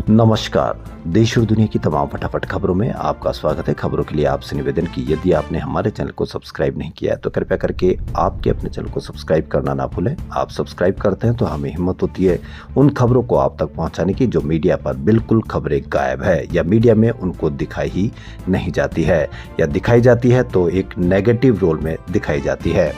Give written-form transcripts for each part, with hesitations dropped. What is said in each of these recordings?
नमस्कार। देश और दुनिया की तमाम फटाफट खबरों में आपका स्वागत है। खबरों के लिए आपसे निवेदन कि यदि आपने हमारे चैनल को सब्सक्राइब नहीं किया है तो कृपया करके आपके अपने चैनल को सब्सक्राइब करना ना भूलें। आप सब्सक्राइब करते हैं तो हमें हिम्मत होती है उन खबरों को आप तक पहुंचाने की जो मीडिया पर बिल्कुल खबरें गायब है या मीडिया में उनको दिखाई ही नहीं जाती है, या दिखाई जाती है तो एक नेगेटिव रोल में दिखाई जाती है।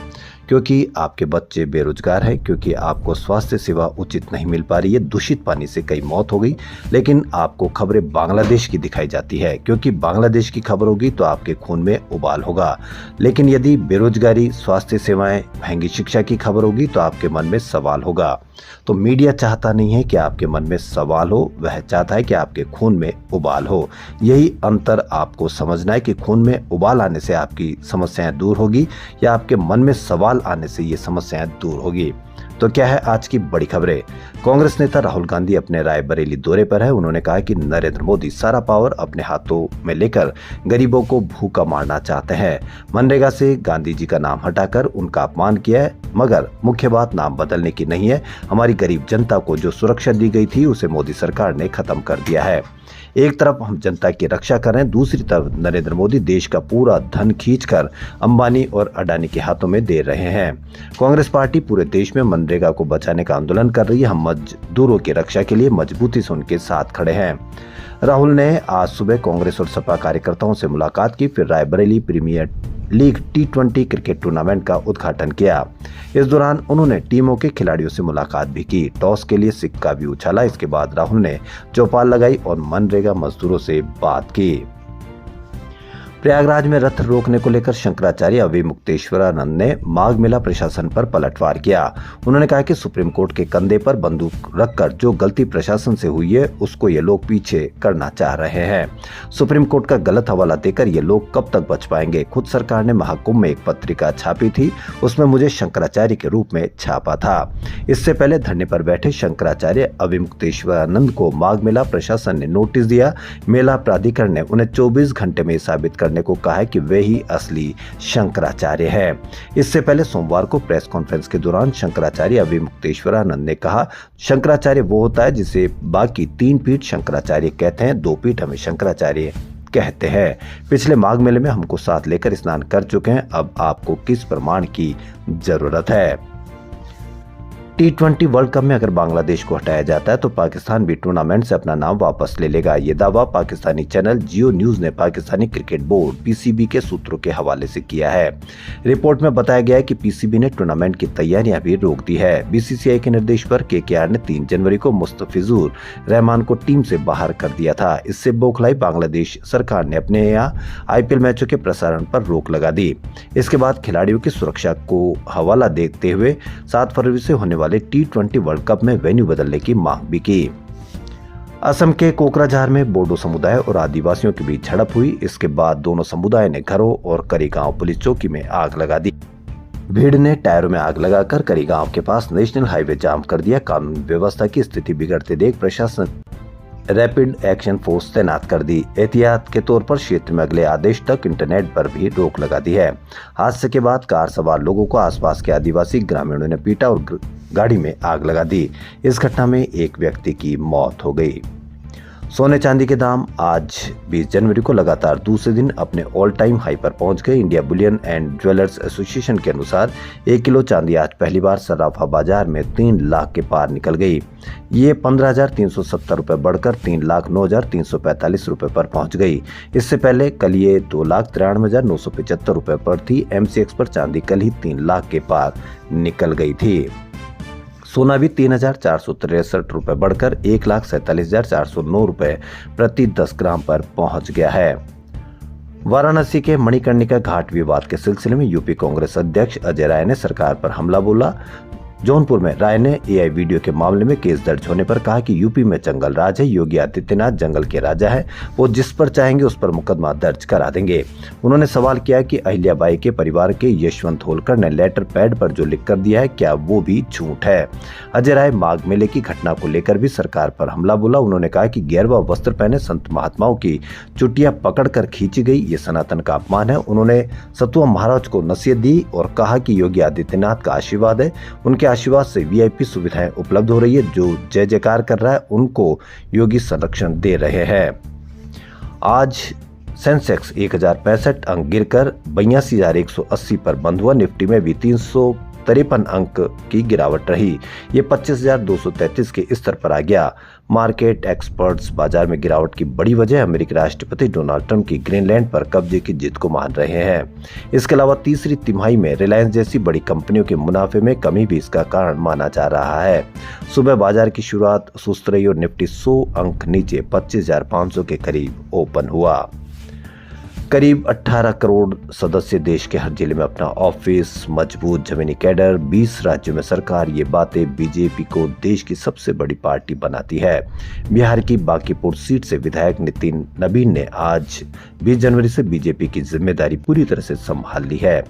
क्योंकि आपके बच्चे बेरोजगार हैं, क्योंकि आपको स्वास्थ्य सेवा उचित नहीं मिल पा रही है, दूषित पानी से कई मौत हो गई, लेकिन आपको खबरें बांग्लादेश की दिखाई जाती है। क्योंकि बांग्लादेश की खबर होगी तो आपके खून में उबाल होगा। लेकिन यदि बेरोजगारी, स्वास्थ्य सेवाएं, महंगी शिक्षा की खबर होगी तो आपके मन में सवाल होगा। तो मीडिया चाहता नहीं है कि आपके मन में सवाल हो, वह चाहता है कि आपके खून में उबाल हो। यही अंतर आपको समझना है कि खून में उबाल आने से आपकी समस्याएं दूर होगी या आपके मन में सवाल आने से ये समस्याएं दूर होगी। तो क्या है आज की बड़ी खबरें। कांग्रेस नेता राहुल गांधी अपने रायबरेली दौरे पर है। उन्होंने कहा कि नरेंद्र मोदी सारा पावर अपने हाथों में लेकर गरीबों को भूखा मारना चाहते हैं। मनरेगा से गांधी जी का नाम हटाकर उनका अपमान किया है, मगर मुख्य बात नाम बदलने की नहीं है। हमारी गरीब जनता को जो सुरक्षा दी गई थी उसे मोदी सरकार ने खत्म कर दिया है। एक तरफ हम जनता की रक्षा कर रहे हैं, दूसरी तरफ नरेंद्र मोदी देश का पूरा धन खींचकर अंबानी और अडानी के हाथों में दे रहे हैं। कांग्रेस पार्टी पूरे देश में मनरेगा को बचाने का आंदोलन कर रही है। हम मजदूरों की रक्षा के लिए मजबूती से उनके साथ खड़े हैं। राहुल ने आज सुबह कांग्रेस और सपा कार्यकर्ताओं से मुलाकात की, फिर Raebareli Premier League T20 cricket tournament का उद्घाटन किया। इस दौरान उन्होंने टीमों के खिलाड़ियों से मुलाकात भी की। टॉस के लिए सिक्का भी उछाला। इसके बाद राहुल ने चौपाल लगाई और मनरेगा मजदूरों से बात की। प्रयागराज में रथ रोकने को लेकर शंकराचार्य अविमुक्तेश्वरानंद ने माघ मेला प्रशासन पर पलटवार किया। उन्होंने कहा कि सुप्रीम कोर्ट के कंधे पर बंदूक रखकर जो गलती प्रशासन से हुई है उसको ये लोग पीछे करना चाह रहे हैं। सुप्रीम कोर्ट का गलत हवाला देकर ये लोग कब तक बच पाएंगे। खुद सरकार ने महाकुंभ में एक पत्रिका छापी थी, उसमें मुझे शंकराचार्य के रूप में छापा था। इससे पहले धरने पर बैठे शंकराचार्य अविमुक्तेश्वरानंद को माघ मेला प्रशासन ने नोटिस दिया। मेला प्राधिकरण ने उन्हें 24 घंटे में साबित करने को कहा है कि वे ही असली शंकराचार्य हैं। इससे पहले सोमवार को प्रेस कॉन्फ्रेंस के दौरान शंकराचार्य अविमुक्तेश्वरानंद ने कहा, शंकराचार्य वो होता है जिसे बाकी 3 पीठ शंकराचार्य कहते हैं, 2 पीठ हमें शंकराचार्य कहते हैं। पिछले माघ मेले में हमको साथ लेकर स्नान कर चुके हैं, अब आपको किस प्रमाण की जरूरत है। T20 वर्ल्ड कप में अगर बांग्लादेश को हटाया जाता है तो पाकिस्तान भी टूर्नामेंट से अपना नाम वापस ले लेगा। ये दावा पाकिस्तानी चैनल जियो न्यूज ने पाकिस्तानी क्रिकेट बोर्ड PCB के सूत्रों के हवाले से किया है। रिपोर्ट में बताया गया है कि PCB ने टूर्नामेंट की तैयारियां भी रोक दी है। BCCI के निर्देश पर KKR ने 3 जनवरी को मुस्तफिजुर रहमान को टीम से बाहर कर दिया था। इससे बौखलाई बांग्लादेश सरकार ने अपने यहाँ IPL मैचों के प्रसारण पर रोक लगा दी। इसके बाद खिलाड़ियों की सुरक्षा को हवाला देते हुए 7 फरवरी से होने वाले T20 वर्ल्ड कप में वेन्यू बदलने की मांग भी की। असम के कोकराझार में बोडो समुदाय और आदिवासियों के बीच झड़प हुई। इसके बाद दोनों समुदाय ने घरों और करीगांव पुलिस चौकी में आग लगा दी। भीड़ ने टायरों में आग लगाकर करीगांव के पास नेशनल हाईवे जाम कर दिया। कानून व्यवस्था की स्थिति बिगड़ते देख प्रशासन रैपिड एक्शन फोर्स तैनात कर दी। एहतियात के तौर पर क्षेत्र में अगले आदेश तक इंटरनेट पर भी रोक लगा दी है। हादसे के बाद कार सवार लोगों को आसपास के आदिवासी ग्रामीणों ने पीटा और गाड़ी में आग लगा दी। इस घटना में एक व्यक्ति की मौत हो गई। सोने चांदी के दाम आज 20 जनवरी को लगातार दूसरे दिन अपने ऑल टाइम हाई पर पहुंच गए। India Boolean and jewellers association के अनुसार 1 किलो चांदी आज पहली बार सर्राफा बाजार में 3 लाख के पार निकल गई। ये 15,370 रुपए बढ़कर 3,09,345 रुपए पर पहुंच गई। इससे पहले कल ये 2,93,975 रुपए पर थी। MCX पर चांदी कल ही 3 लाख के पार निकल गई थी। सोना भी 3,463 रुपए बढ़कर 1,47,409 रुपए प्रति 10 ग्राम पर पहुंच गया है। वाराणसी के मणिकर्णिका घाट विवाद के सिलसिले में यूपी कांग्रेस अध्यक्ष अजय राय ने सरकार पर हमला बोला। जौनपुर में राय ने AI वीडियो के मामले में केस दर्ज होने पर कहा कि यूपी में जंगल राज है, योगी आदित्यनाथ जंगल के राजा है, वो जिस पर चाहेंगे उस पर मुकदमा दर्ज करा देंगे। उन्होंने सवाल किया कि अहिल्याबाई के परिवार के यशवंत होलकर ने लेटर पैड पर जो लिख कर दिया है क्या वो भी झूठ है। अजय राय माघ मेले की घटना को लेकर भी सरकार पर हमला बोला। उन्होंने कहा कि गेरुआ वस्त्र पहने संत महात्माओं की चुटिया पकड़कर खींची गई, ये सनातन का अपमान है। उन्होंने सतुआ महाराज को नसीहत दी और कहा कि योगी आदित्यनाथ का आशीर्वाद है, उनके आशीर्वाद से वीआईपी सुविधाएं उपलब्ध हो रही है। जो जय जयकार कर रहा है उनको योगी संरक्षण दे रहे हैं। आज सेंसेक्स 1065 अंक गिरकर 82,180 पर बंद हुआ। निफ्टी में भी 353 अंक की गिरावट रही। ये 25,233 के स्तर पर आ गया। मार्केट एक्सपर्ट्स बाजार में गिरावट की बड़ी वजह अमेरिकी राष्ट्रपति डोनाल्ड ट्रंप की ग्रीनलैंड पर कब्जे की जिद को मान रहे हैं। इसके अलावा तीसरी तिमाही में रिलायंस जैसी बड़ी कंपनियों के मुनाफे में कमी भी इसका कारण माना जा रहा है। सुबह बाजार की शुरुआत सुस्त रही और निफ्टी 100 अंक नीचे 25,500 के करीब ओपन हुआ। करीब 18 करोड़ सदस्य देश के हर जिले में अपना ऑफिस, मजबूत जमीनी कैडर, 20 राज्यों में सरकार, ये बातें बीजेपी को देश की सबसे बड़ी पार्टी बनाती है। बिहार की बांकीपुर सीट से विधायक नितिन नवीन ने आज 20 जनवरी से बीजेपी की जिम्मेदारी पूरी तरह से संभाल ली है।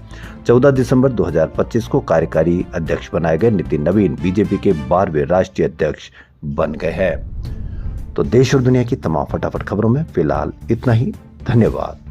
14 दिसंबर 2025 को कार्यकारी अध्यक्ष बनाए गए नितिन नवीन बीजेपी के 12वें राष्ट्रीय अध्यक्ष बन गए हैं। तो देश और दुनिया की तमाम फटाफट खबरों में फिलहाल इतना ही। धन्यवाद।